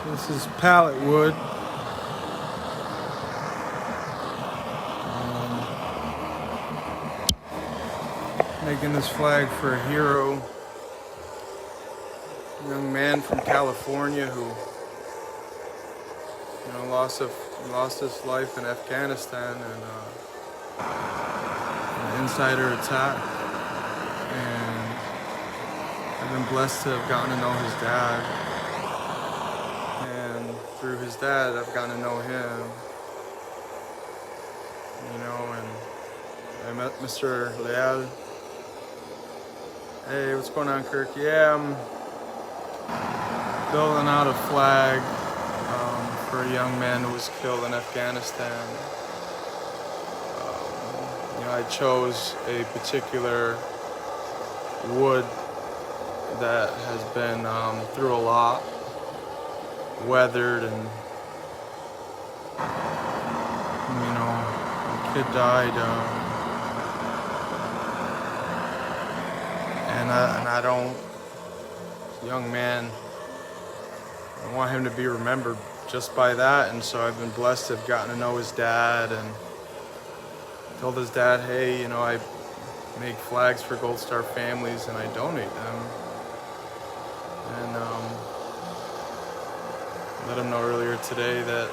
So this is pallet wood. Making this flag for a hero, a young man from California who, lost his life in Afghanistan in an insider attack. And I've been blessed to have gotten to know his dad. And through his dad, I've gotten to know him. And I met Mr. Leal. Hey, what's going on, Kirk? Yeah, I'm building out a flag for a young man who was killed in Afghanistan. I chose a particular wood that has been through a lot, weathered, and the kid died, and I don't, young man, I want him to be remembered just by that. And so I've been blessed to have gotten to know his dad, and told his dad, hey, I make flags for Gold Star families and I donate them. And let him know earlier today that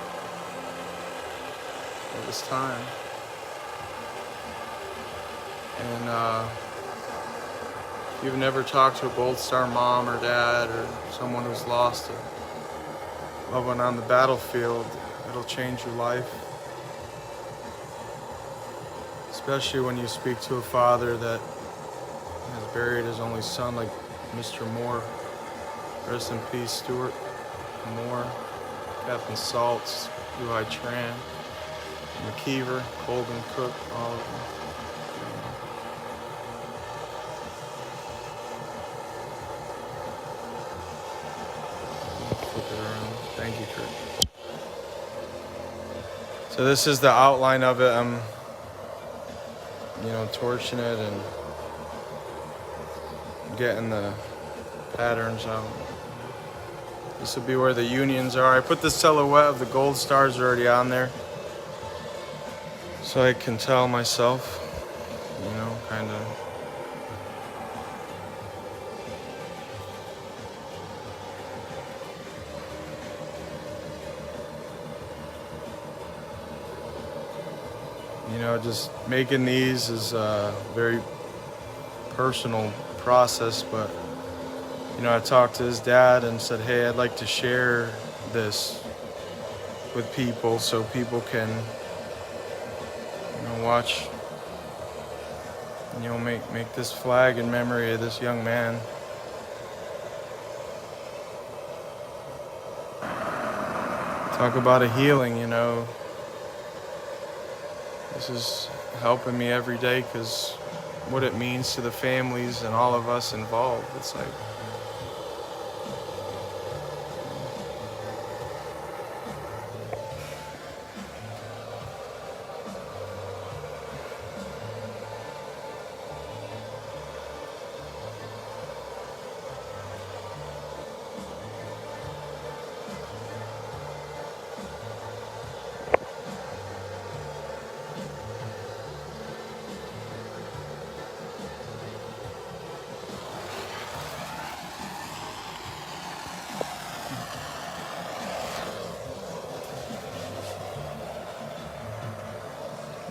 it was time. And if you've never talked to a Gold Star mom or dad or someone who's lost a loved one on the battlefield, it'll change your life. Especially when you speak to a father that has buried his only son, like Mr. Moore. Rest in peace, Stuart Moore, Captain Saltz, UI Tran, McKeever, Colvin Cook, all of them. Flip it around. Thank you, Kurt. So this is the outline of it. I'm torching it and getting the patterns out. This will be where the unions are. I put the silhouette of the gold stars already on there, so I can tell myself, kind of. Just making these is a very personal process, but I talked to his dad and said, hey, I'd like to share this with people so people can watch, make this flag in memory of this young man. Talk about a healing. This is helping me every day, because what it means to the families and all of us involved, it's like,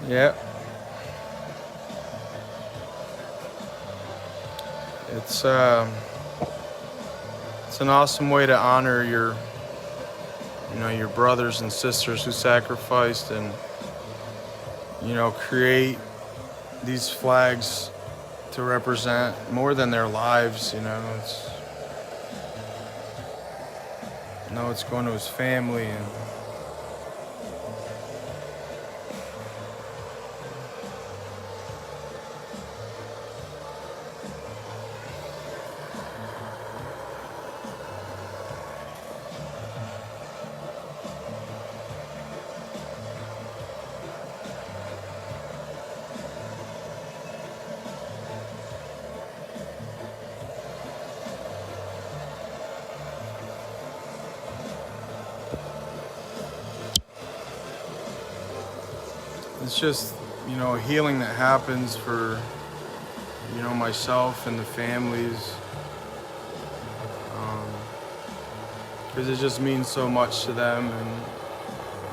yeah. It's an awesome way to honor your brothers and sisters who sacrificed, and create these flags to represent more than their lives. It's going to his family, and it's just, healing that happens for, myself and the families. Because it just means so much to them, and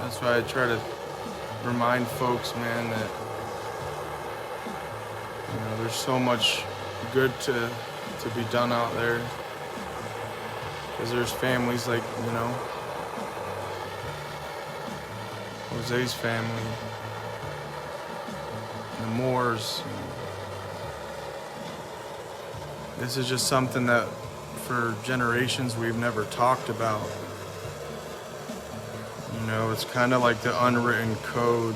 that's why I try to remind folks, man, that there's so much good to be done out there. Because there's families like, Jose's family, the Moores. This is just something that for generations we've never talked about. It's kind of like the unwritten code,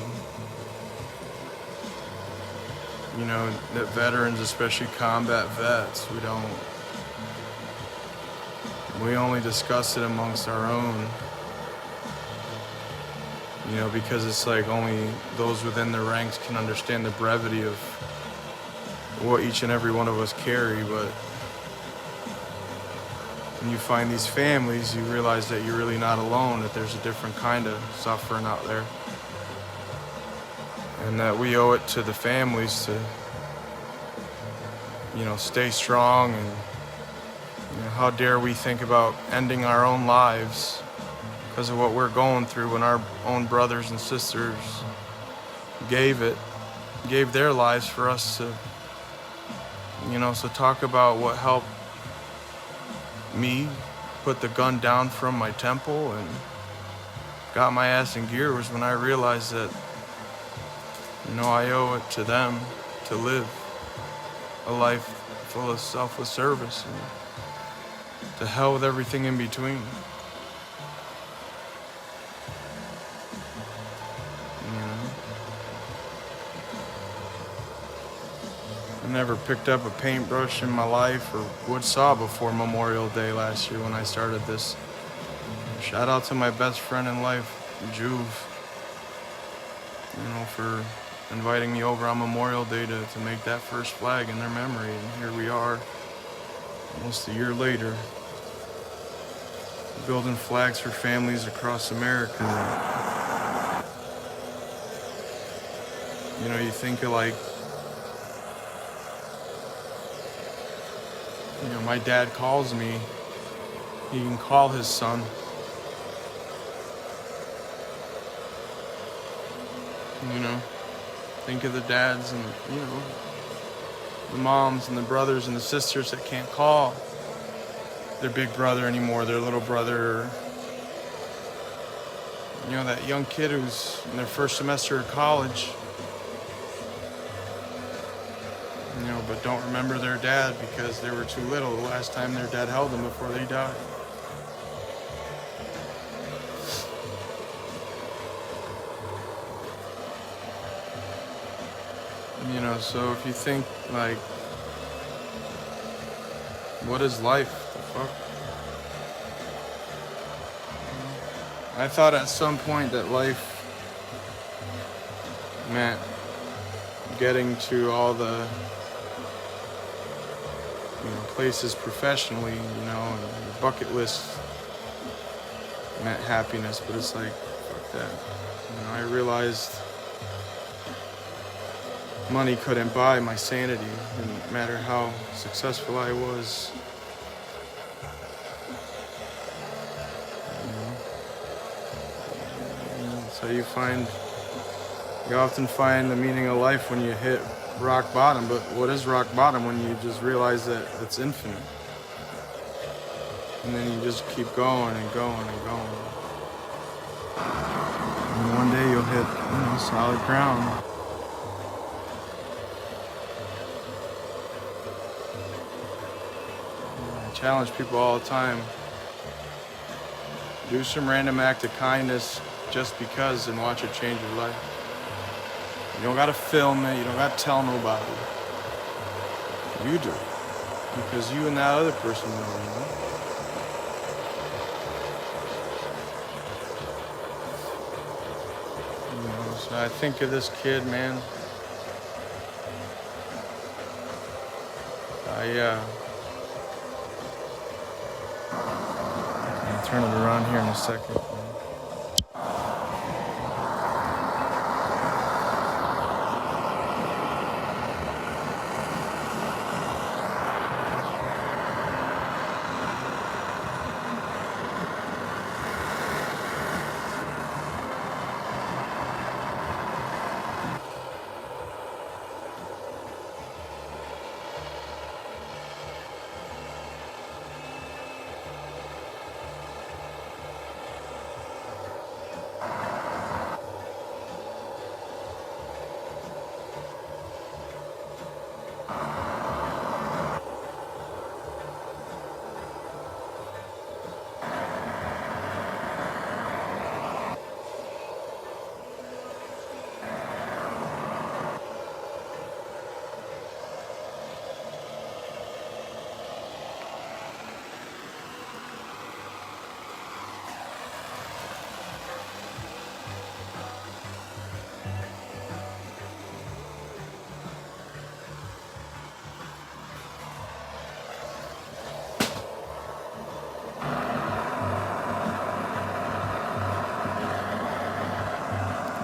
that veterans, especially combat vets, we only discuss it amongst our own, because it's like only those within the ranks can understand the brevity of what each and every one of us carry. But when you find these families, you realize that you're really not alone, that there's a different kind of suffering out there. And that we owe it to the families to, stay strong. And how dare we think about ending our own lives because of what we're going through when our own brothers and sisters gave their lives for us to, so talk about what helped me put the gun down from my temple and got my ass in gear was when I realized that, I owe it to them to live a life full of selfless service, and to hell with everything in between. I never picked up a paintbrush in my life or wood saw before Memorial Day last year when I started this. Shout out to my best friend in life, Juve, for inviting me over on Memorial Day to make that first flag in their memory. And here we are, almost a year later, building flags for families across America. You think of like, my dad calls me, he can call his son. Think of the dads and, the moms and the brothers and the sisters that can't call their big brother anymore, their little brother. That young kid who's in their first semester of college, but don't remember their dad because they were too little the last time their dad held them before they died. So if you think, like, what is life? The fuck? I thought at some point that life meant getting to all the places professionally, and the bucket list meant happiness, but it's like, fuck that. I realized money couldn't buy my sanity, no matter how successful I was. So you often find the meaning of life when you hit rock bottom, but what is rock bottom? When you just realize that it's infinite. And then you just keep going and going and going. And one day you'll hit, solid ground. I challenge people all the time. Do some random act of kindness just because and watch it change your life. You don't gotta film it, you don't gotta tell nobody. You do. Because you and that other person know, So I think of this kid, man. I'll turn it around here in a second.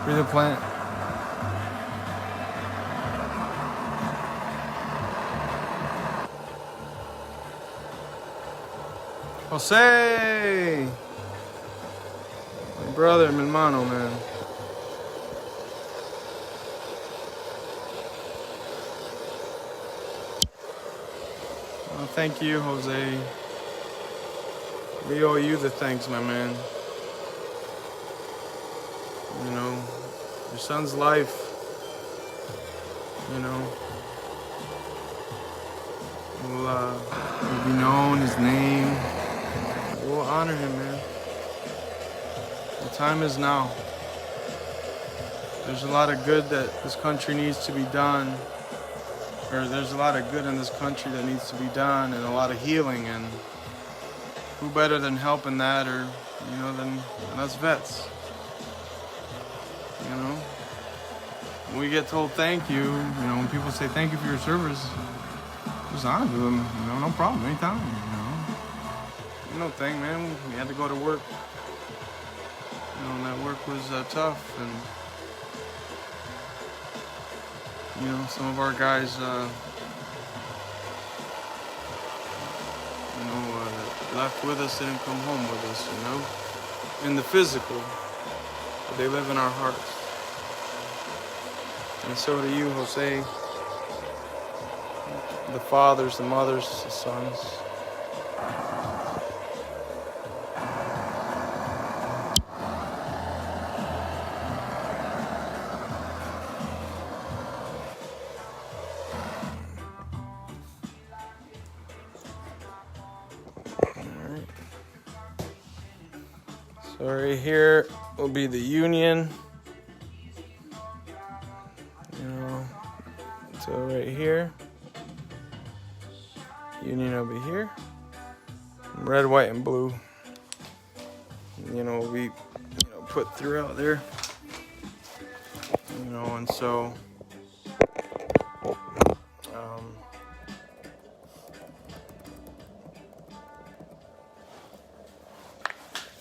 Breathe a plant. Jose! My brother, mi hermano, man. Well, thank you, Jose. We owe you the thanks, my man. You know, your son's life, you know, will be known, his name. We'll honor him, man. The time is now. There's a lot of good that this country needs to be done. Or there's a lot of good in this country that needs to be done, and a lot of healing, and who better than helping that, or than us vets. When we get told thank you, when people say thank you for your service, just honor them, no problem, anytime, No thing, man. We had to go to work. And that work was tough, and some of our guys, left with us, didn't come home with us, in the physical, but they live in our hearts. And so do you, Jose, the fathers, the mothers, the sons. So right here will be the union. So right here, union will be here. Red, white, and blue. Will be put throughout there. And so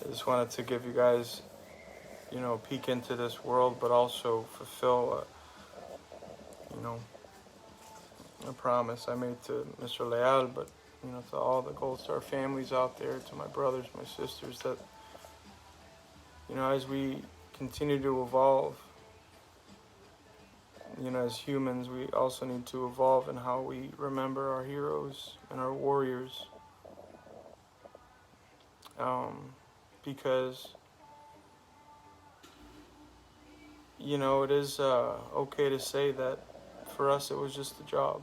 I just wanted to give you guys, a peek into this world, but also fulfill, a promise I made to Mr. Leal, but, to all the Gold Star families out there, to my brothers, my sisters, that, as we continue to evolve, as humans, we also need to evolve in how we remember our heroes and our warriors. Because, it is okay to say that for us it was just a job.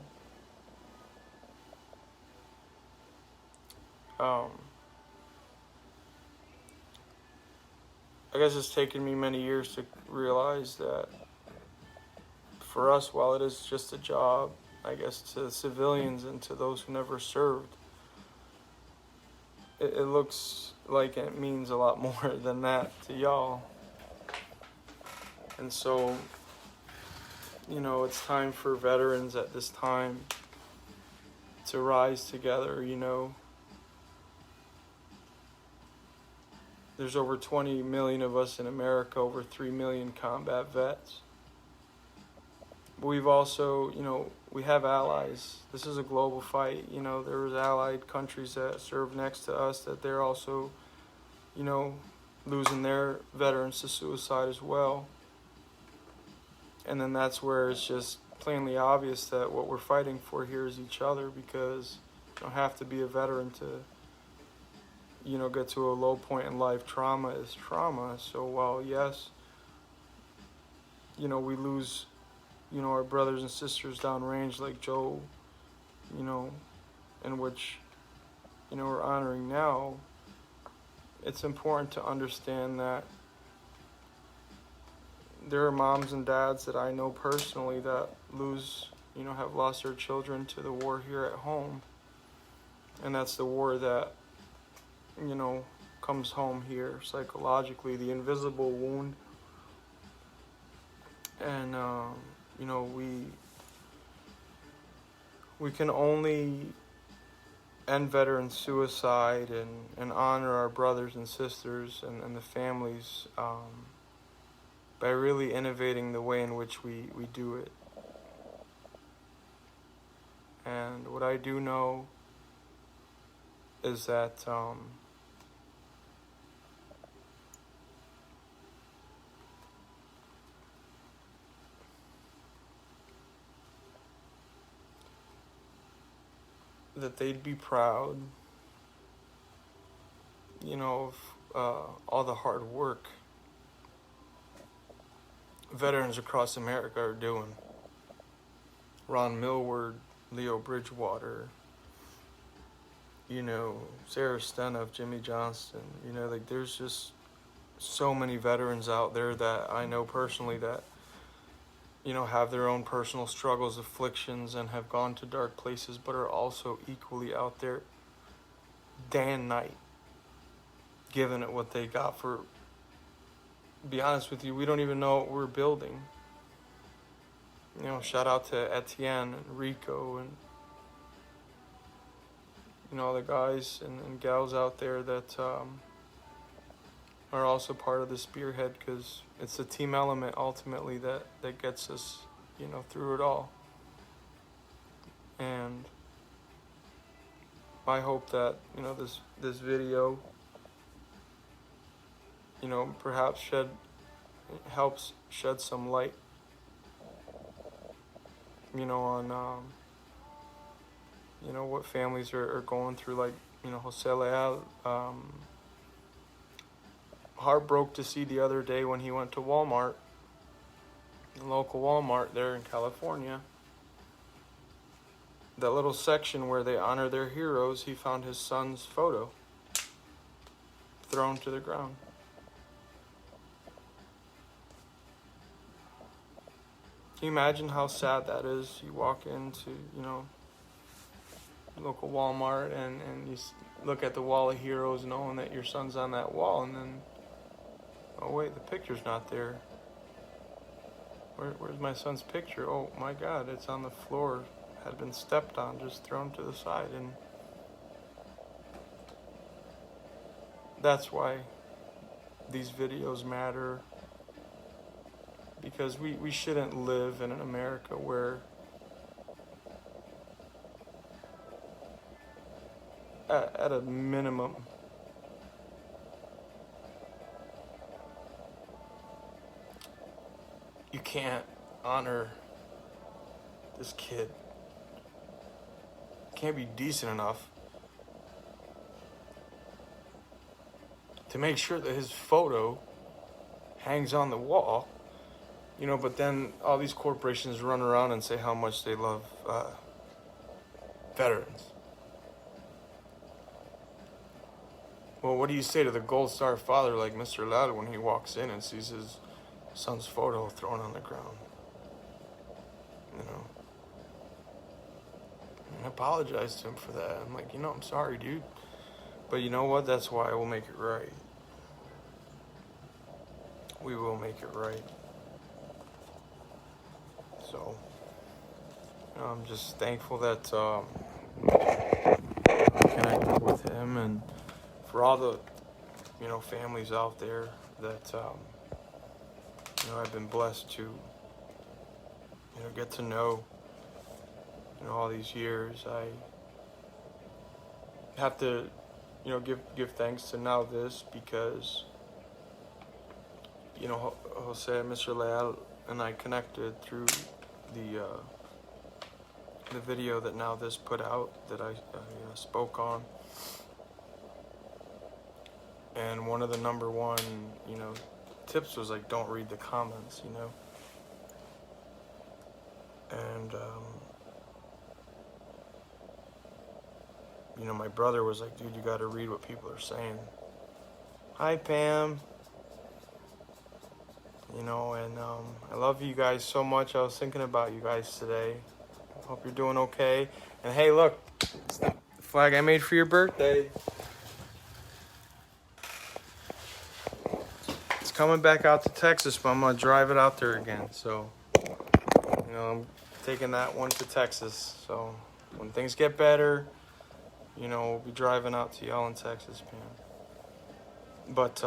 I guess it's taken me many years to realize that for us, while it is just a job, I guess to civilians and to those who never served, it looks like it means a lot more than that to y'all. And so, it's time for veterans at this time to rise together, There's over 20 million of us in America, over 3 million combat vets. But we've also, we have allies. This is a global fight. There was allied countries that serve next to us that they're also, losing their veterans to suicide as well. And then that's where it's just plainly obvious that what we're fighting for here is each other, because you don't have to be a veteran to, get to a low point in life. Trauma is trauma. So while, yes, we lose, our brothers and sisters downrange like Joe, in which, we're honoring now, it's important to understand that there are moms and dads that I know personally that have lost their children to the war here at home. And that's the war that, comes home here psychologically, the invisible wound. And, we can only end veteran suicide and honor our brothers and sisters and the families by really innovating the way in which we do it. And what I do know is that that they'd be proud, of all the hard work veterans across America are doing. Ron Millward, Leo Bridgewater, Sarah Stenoff, Jimmy Johnston, there's just so many veterans out there that I know personally that, have their own personal struggles, afflictions, and have gone to dark places, but are also equally out there day and night, giving it what they got for, be honest with you, we don't even know what we're building. Shout out to Etienne and Rico and, all the guys and gals out there that are also part of the spearhead, because it's the team element ultimately that gets us, through it all. And I hope that, this video, perhaps helps shed some light, on, what families are going through, like, Jose Leal, heartbroken to see the other day when he went to Walmart, the local Walmart there in California, that little section where they honor their heroes, he found his son's photo thrown to the ground. Can you imagine how sad that is? You walk into, local Walmart and you look at the wall of heroes knowing that your son's on that wall, and then, oh wait, the picture's not there. Where's my son's picture? Oh my God, it's on the floor, had been stepped on, just thrown to the side. And that's why these videos matter, because we shouldn't live in an America where at a minimum you can't honor this kid. Can't be decent enough to make sure that his photo hangs on the wall, but then all these corporations run around and say how much they love veterans. Well, what do you say to the Gold Star father like Mr. Leal when he walks in and sees his son's photo thrown on the ground? I apologize to him for that. I'm like, I'm sorry, dude. But you know what? That's why we'll make it right. We will make it right. So, I'm just thankful that I connected with him, and for all the, families out there that, I've been blessed to, get to know, all these years. I have to, give thanks to now this, because, Jose, Mr. Leal, and I connected through the video that now this put out that I spoke on. And one of the number one, tips was like, don't read the comments, And, my brother was like, dude, you got to read what people are saying. Hi, Pam. And I love you guys so much. I was thinking about you guys today. Hope you're doing okay. And hey, look, it's the flag I made for your birthday. It's coming back out to Texas, but I'm going to drive it out there again. So, I'm taking that one to Texas. So when things get better, we'll be driving out to y'all in Texas, man. But,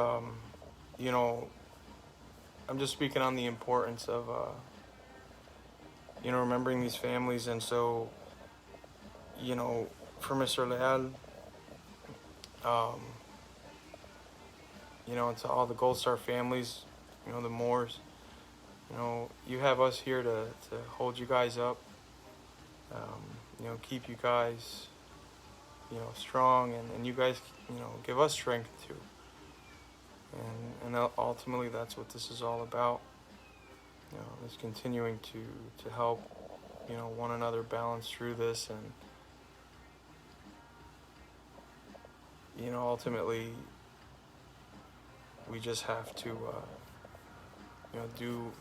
I'm just speaking on the importance of, remembering these families. And so, for Mr. Leal, um, and to all the Gold Star families, the Moors, you have us here to hold you guys up, keep you guys, strong, and you guys, give us strength too. And ultimately, that's what this is all about. Is continuing to help, one another balance through this, and ultimately, we just have to, do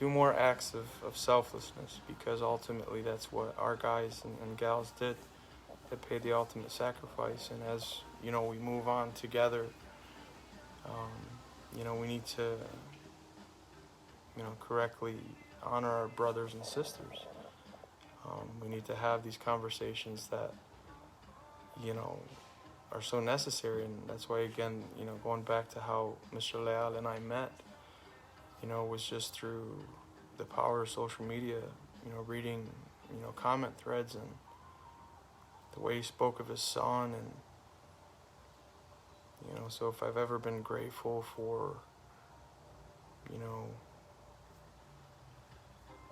more acts of selflessness, because ultimately that's what our guys and gals did. They paid the ultimate sacrifice, and as we move on together, we need to, correctly honor our brothers and sisters. We need to have these conversations that, are so necessary, and that's why, again, going back to how Mr. Leal and I met, was just through the power of social media, reading, comment threads, and the way he spoke of his son. And, so if I've ever been grateful for,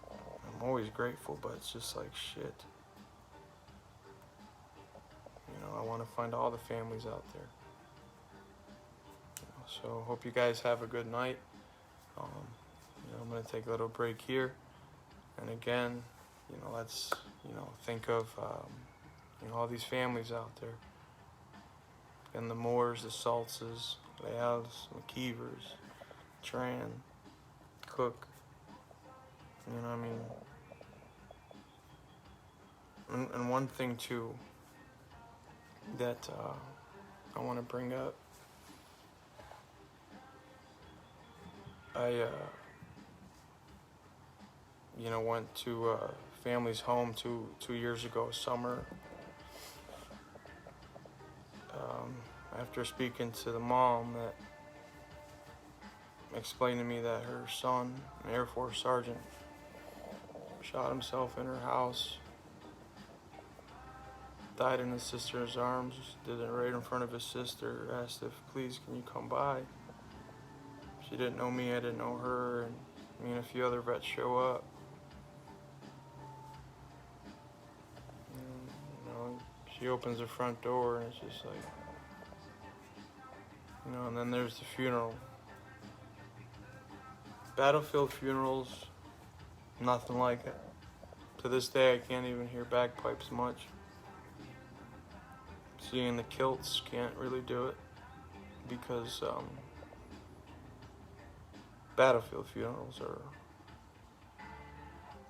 I'm always grateful, but it's just like, shit. I want to find all the families out there. So hope you guys have a good night. I'm going to take a little break here. And again, let's, think of, all these families out there. And the Moores, the Saltzes, Leals, McKeevers, Tran, Cook. And one thing, too, that I want to bring up. I, went to a family's home two years ago, summer. After speaking to the mom, that explained to me that her son, an Air Force sergeant, shot himself in her house, died in his sister's arms, did it right in front of his sister, asked if, please, can you come by? She didn't know me, I didn't know her, and me and a few other vets show up. And, she opens the front door, and it's just like, and then there's the funeral. Battlefield funerals, nothing like it. To this day, I can't even hear bagpipes much. Seeing the kilts, can't really do it, because battlefield funerals are.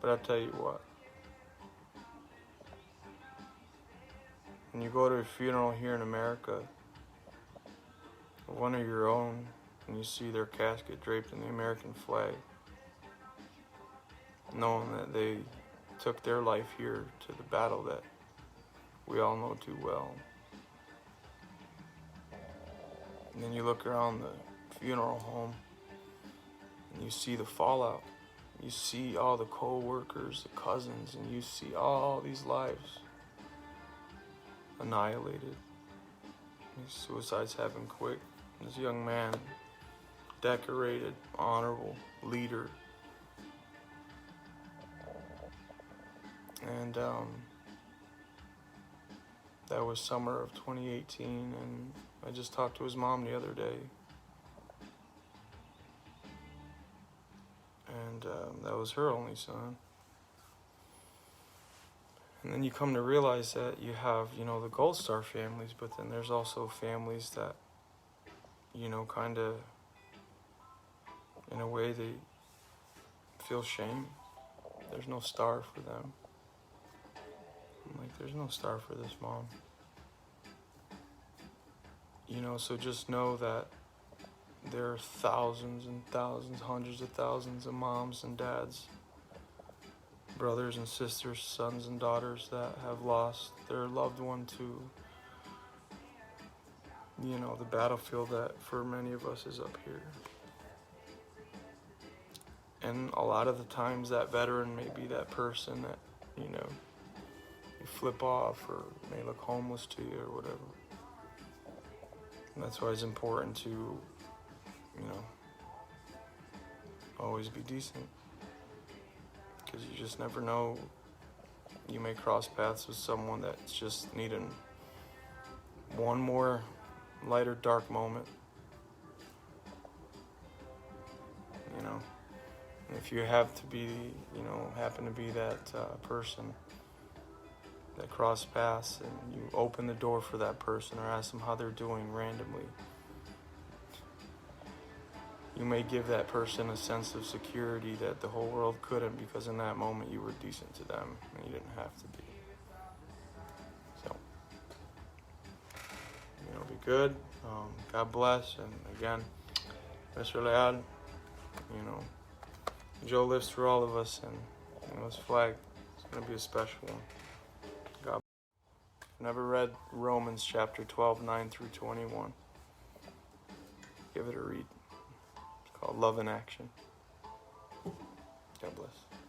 But I'll tell you what, when you go to a funeral here in America, one of your own, and you see their casket draped in the American flag, knowing that they took their life here to the battle that we all know too well. And then you look around the funeral home, and you see the fallout. You see all the co-workers, the cousins, and you see all these lives annihilated. These suicides happen quick. This young man, decorated, honorable, leader. And that was summer of 2018, and I just talked to his mom the other day. And that was her only son. And then you come to realize that you have, the Gold Star families, but then there's also families that, kind of, in a way, they feel shame. There's no star for them. I'm like, there's no star for this mom. So just know that there are thousands and thousands, hundreds of thousands of moms and dads, brothers and sisters, sons and daughters that have lost their loved one to, the battlefield that for many of us is up here. And a lot of the times that veteran may be that person that, you know, you flip off or may look homeless to you or whatever. And that's why it's important to, you know, always be decent. Because you just never know. You may cross paths with someone that's just needing one more light or dark moment. You know, and if you have to be, you know, happen to be that person that cross paths, and you open the door for that person or ask them how they're doing randomly, you may give that person a sense of security that the whole world couldn't, because in that moment you were decent to them and you didn't have to be. So, you know, be good. God bless. And again, Mr. Leal, you know, Joe lives through all of us, and you know, this flag is going to be a special one. God bless. Never read Romans chapter 12, 9 through 21. Give it a read. It's called Love in Action. God bless.